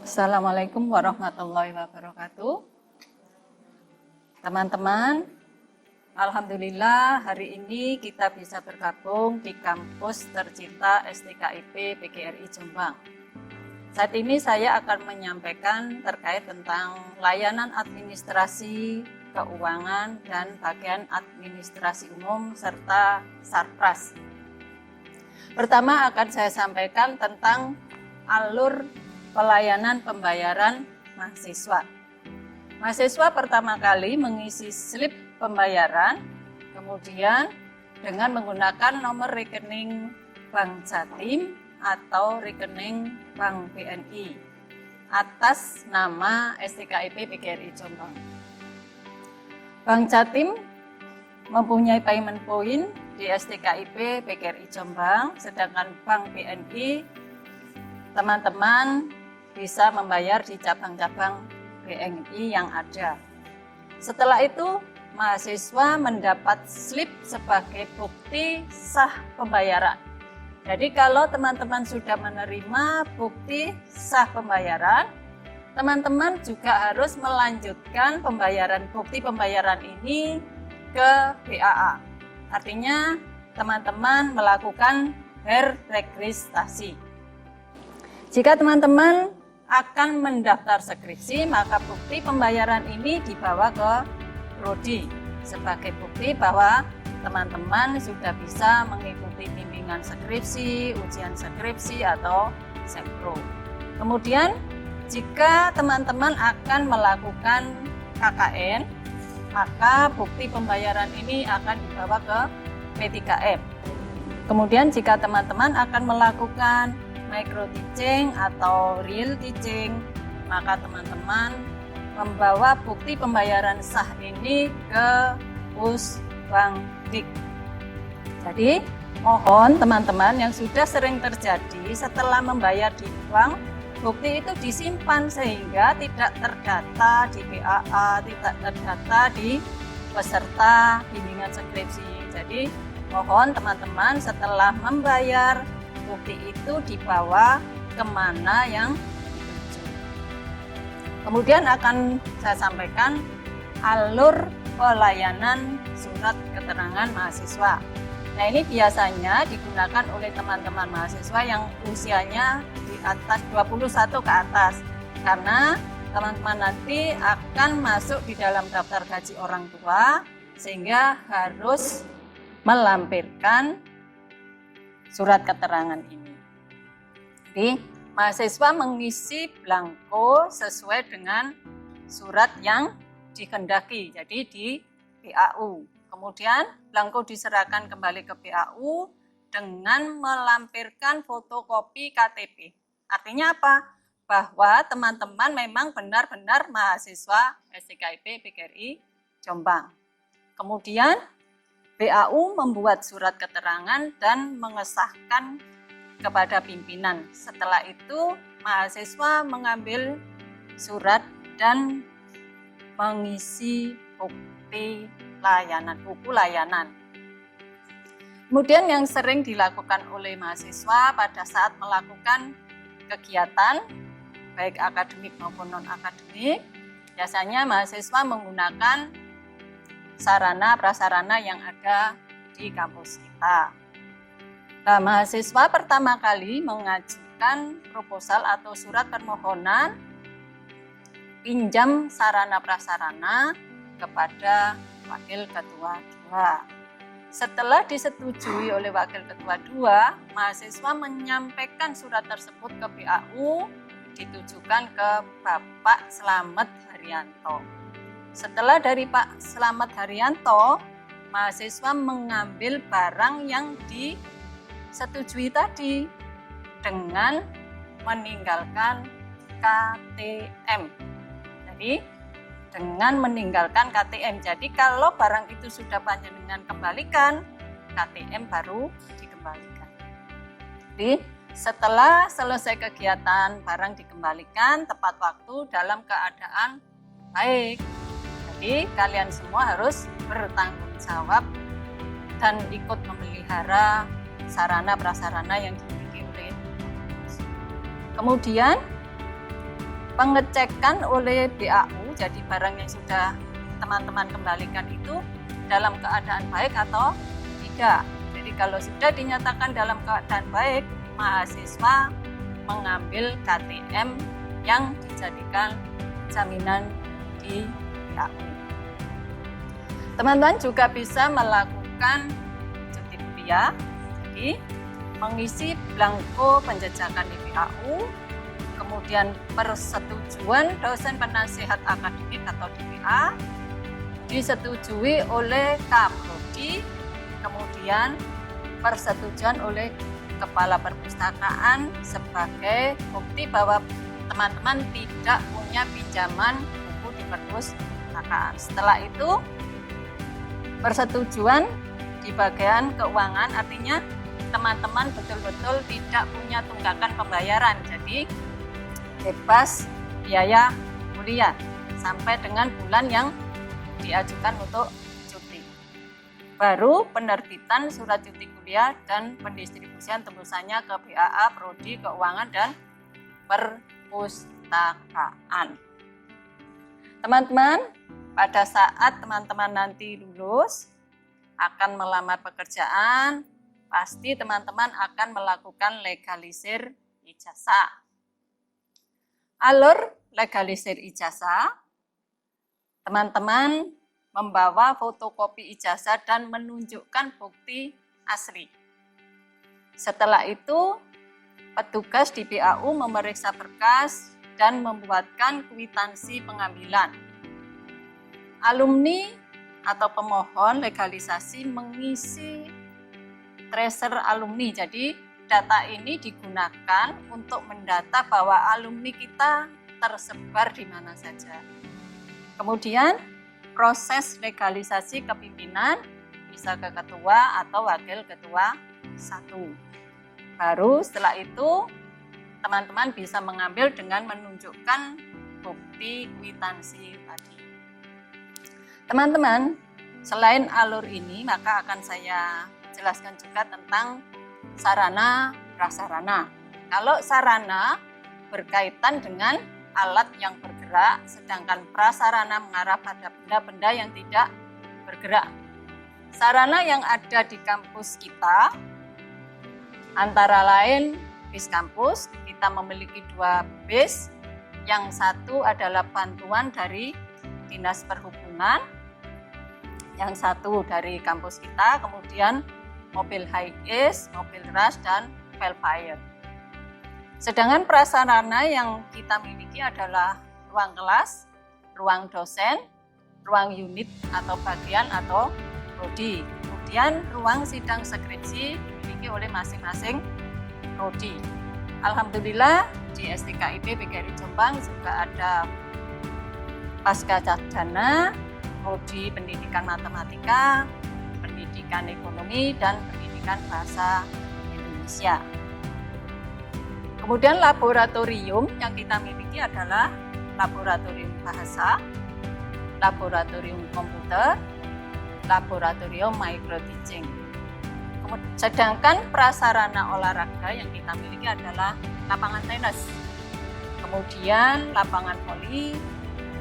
Assalamualaikum warahmatullahi wabarakatuh. Teman-teman, alhamdulillah hari ini kita bisa bergabung di kampus tercinta STKIP PGRI Jombang. Saat ini saya akan menyampaikan terkait tentang layanan administrasi, keuangan, dan bagian administrasi umum serta Sarpras. Pertama akan saya sampaikan tentang alur pelayanan pembayaran mahasiswa. Mahasiswa pertama kali mengisi slip pembayaran, kemudian dengan menggunakan nomor rekening Bank Jatim atau rekening Bank BNI atas nama STKIP PGRI Jombang. Bank Jatim mempunyai payment point di STKIP PGRI Jombang, sedangkan Bank BNI teman-teman bisa membayar di cabang-cabang BNI yang ada. Setelah itu, mahasiswa mendapat slip sebagai bukti sah pembayaran. Jadi kalau teman-teman sudah menerima bukti sah pembayaran, teman-teman juga harus melanjutkan bukti pembayaran ini ke BAA. Artinya teman-teman melakukan registrasi. Jika teman-teman akan mendaftar skripsi, maka bukti pembayaran ini dibawa ke Prodi sebagai bukti bahwa teman-teman sudah bisa mengikuti bimbingan skripsi, ujian skripsi atau sempro. Kemudian jika teman-teman akan melakukan KKN, maka bukti pembayaran ini akan dibawa ke P3M. Kemudian jika teman-teman akan melakukan micro teaching atau real teaching, maka teman-teman membawa bukti pembayaran sah ini ke Pusbangdik. Jadi mohon teman-teman yang sudah sering terjadi setelah membayar di bank, bukti itu disimpan sehingga tidak terdata di BAA, tidak terdata di peserta bimbingan skripsi. Jadi mohon teman-teman setelah membayar, bukti itu dibawa kemana yang dituju. Kemudian akan saya sampaikan alur pelayanan surat keterangan mahasiswa. Nah, ini biasanya digunakan oleh teman-teman mahasiswa yang usianya di atas 21 ke atas, karena teman-teman nanti akan masuk di dalam daftar gaji orang tua sehingga harus melampirkan surat keterangan ini. Jadi, mahasiswa mengisi blanko sesuai dengan surat yang dikehendaki, jadi di BAU. Kemudian, blanko diserahkan kembali ke BAU dengan melampirkan fotokopi KTP. Artinya apa? Bahwa teman-teman memang benar-benar mahasiswa STKIP PGRI Jombang. Kemudian, BAU membuat surat keterangan dan mengesahkan kepada pimpinan. Setelah itu, mahasiswa mengambil surat dan mengisi buku layanan. Kemudian yang sering dilakukan oleh mahasiswa pada saat melakukan kegiatan, baik akademik maupun non-akademik, biasanya mahasiswa menggunakan sarana prasarana yang ada di kampus kita. Nah, mahasiswa pertama kali mengajukan proposal atau surat permohonan pinjam sarana prasarana kepada Wakil Ketua 2. Setelah disetujui oleh Wakil Ketua 2, mahasiswa menyampaikan surat tersebut ke BAU ditujukan ke Bapak Slamet Haryanto. Setelah dari Pak Slamet Haryanto, mahasiswa mengambil barang yang disetujui tadi dengan meninggalkan KTM. Jadi dengan meninggalkan KTM. Jadi kalau barang itu sudah panjenengan kembalikan, KTM baru dikembalikan. Jadi setelah selesai kegiatan, barang dikembalikan tepat waktu dalam keadaan baik. Jadi kalian semua harus bertanggung jawab dan ikut memelihara sarana prasarana yang dimiliki oleh. Kemudian Pengecekan oleh BAU, jadi barang yang sudah teman-teman kembalikan itu dalam keadaan baik atau tidak. Jadi kalau sudah dinyatakan dalam keadaan baik, mahasiswa mengambil KTM yang dijadikan jaminan di BAU. Teman-teman juga bisa melakukan cuti kuliah, jadi mengisi belangko penjajakan di BAU, kemudian persetujuan dosen penasihat akademik atau DPA, disetujui oleh Kaprodi, kemudian persetujuan oleh Kepala Perpustakaan sebagai bukti bahwa teman-teman tidak punya pinjaman buku di perpustakaan. Setelah itu, persetujuan di bagian keuangan, artinya teman-teman betul-betul tidak punya tunggakan pembayaran, jadi bebas biaya kuliah sampai dengan bulan yang diajukan untuk cuti. Baru penerbitan surat cuti kuliah dan pendistribusian tembusannya ke BAA, Prodi, Keuangan, dan Perpustakaan. Teman-teman, pada saat teman-teman nanti lulus akan melamar pekerjaan, pasti teman-teman akan melakukan legalisir ijazah. Alur legalisir ijazah, teman-teman membawa fotokopi ijazah dan menunjukkan bukti asli. Setelah itu, petugas di BAU memeriksa berkas dan membuatkan kwitansi pengambilan. Alumni atau pemohon legalisasi mengisi tracer alumni, jadi data ini digunakan untuk mendata bahwa alumni kita tersebar di mana saja. Kemudian proses legalisasi kepimpinan bisa ke ketua atau wakil ketua 1. Baru setelah itu teman-teman bisa mengambil dengan menunjukkan bukti kwitansi tadi. Teman-teman, selain alur ini maka akan saya jelaskan juga tentang sarana prasarana. Kalau sarana berkaitan dengan alat yang bergerak, sedangkan prasarana mengarah pada benda-benda yang tidak bergerak. Sarana yang ada di kampus kita antara lain bis kampus, kita memiliki 2 bis. Yang satu adalah bantuan dari Dinas Perhubungan, yang satu dari kampus kita, kemudian mobil high-vis, mobil rush, dan Velfire. Sedangkan prasarana yang kita miliki adalah ruang kelas, ruang dosen, ruang unit atau bagian atau prodi. Kemudian ruang sidang skripsi dimiliki oleh masing-masing prodi. Alhamdulillah di STKIP PGRI Jombang juga ada Pascasarjana, prodi pendidikan matematika, pendidikan ekonomi, dan pendidikan bahasa Indonesia. Kemudian laboratorium yang kita miliki adalah laboratorium bahasa, laboratorium komputer, laboratorium micro teaching. Sedangkan prasarana olahraga yang kita miliki adalah lapangan tenis, kemudian lapangan voli,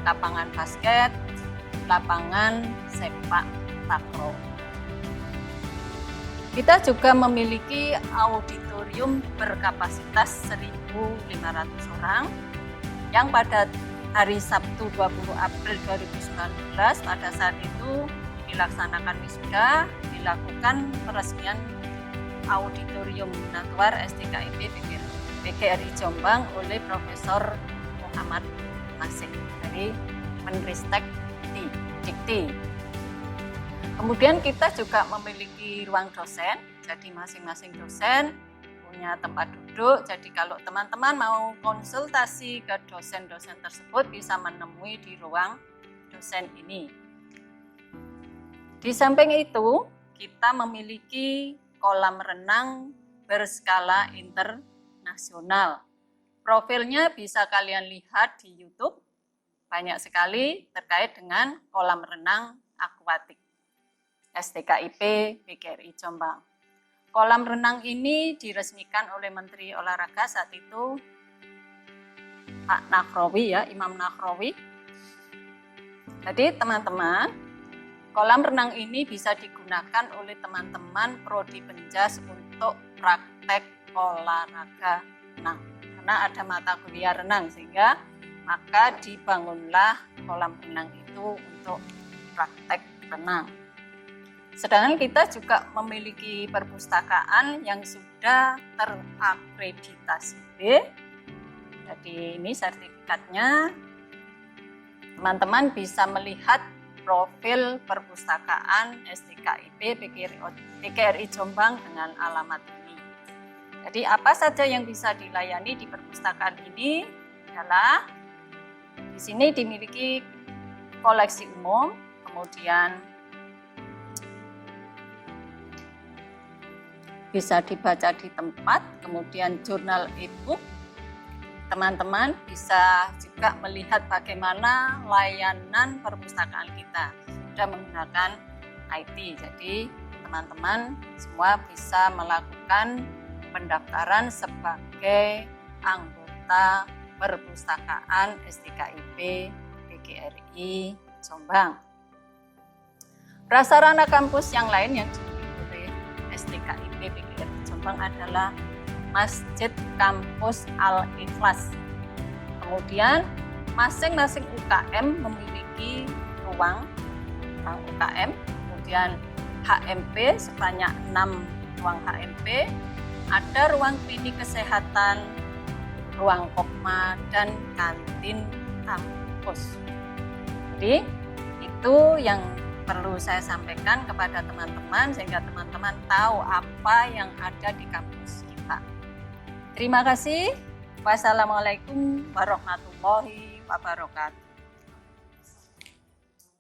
lapangan basket, lapangan sepak takraw. Kita juga memiliki auditorium berkapasitas 1.500 orang yang pada hari Sabtu 20 April 2019 pada saat itu dilaksanakan wisuda, dilakukan peresmian auditorium Natwar STKIP PGRI Jombang oleh Profesor Muhammad Nasir dari Menristek Dikti. Kemudian kita juga memiliki ruang dosen, jadi masing-masing dosen punya tempat duduk. Jadi kalau teman-teman mau konsultasi ke dosen-dosen tersebut bisa menemui di ruang dosen ini. Di samping itu, kita memiliki kolam renang berskala internasional. Profilnya bisa kalian lihat di YouTube, banyak sekali terkait dengan kolam renang akuatik. STKIP PGRI Jombang. Kolam renang ini diresmikan oleh Menteri Olahraga saat itu Pak Nahrawi ya, Imam Nahrawi. Jadi teman-teman, kolam renang ini bisa digunakan oleh teman-teman prodi Penjas untuk praktek olahraga renang. Karena ada mata kuliah renang, sehingga maka dibangunlah kolam renang itu untuk praktek renang. Sedangkan kita juga memiliki perpustakaan yang sudah terakreditasi B. Jadi ini sertifikatnya. Teman-teman bisa melihat profil perpustakaan STKIP PGRI Jombang dengan alamat ini. Jadi apa saja yang bisa dilayani di perpustakaan ini adalah di sini dimiliki koleksi umum, kemudian bisa dibaca di tempat, kemudian jurnal e-book. Teman-teman bisa juga melihat bagaimana layanan perpustakaan kita sudah menggunakan IT. Jadi teman-teman semua bisa melakukan pendaftaran sebagai anggota perpustakaan STKIP PGRI Jombang. Prasarana kampus yang lain yang dimiliki oleh STKIP PGRI Jombang adalah Masjid Kampus Al-Ikhlas. Kemudian masing-masing UKM memiliki ruang UKM, kemudian HMP sebanyak 6 ruang HMP, ada ruang klinik kesehatan, ruang kopma, dan kantin kampus. Jadi itu yang perlu saya sampaikan kepada teman-teman sehingga teman-teman tahu apa yang ada di kampus kita. Terima kasih. Wassalamualaikum warahmatullahi wabarakatuh.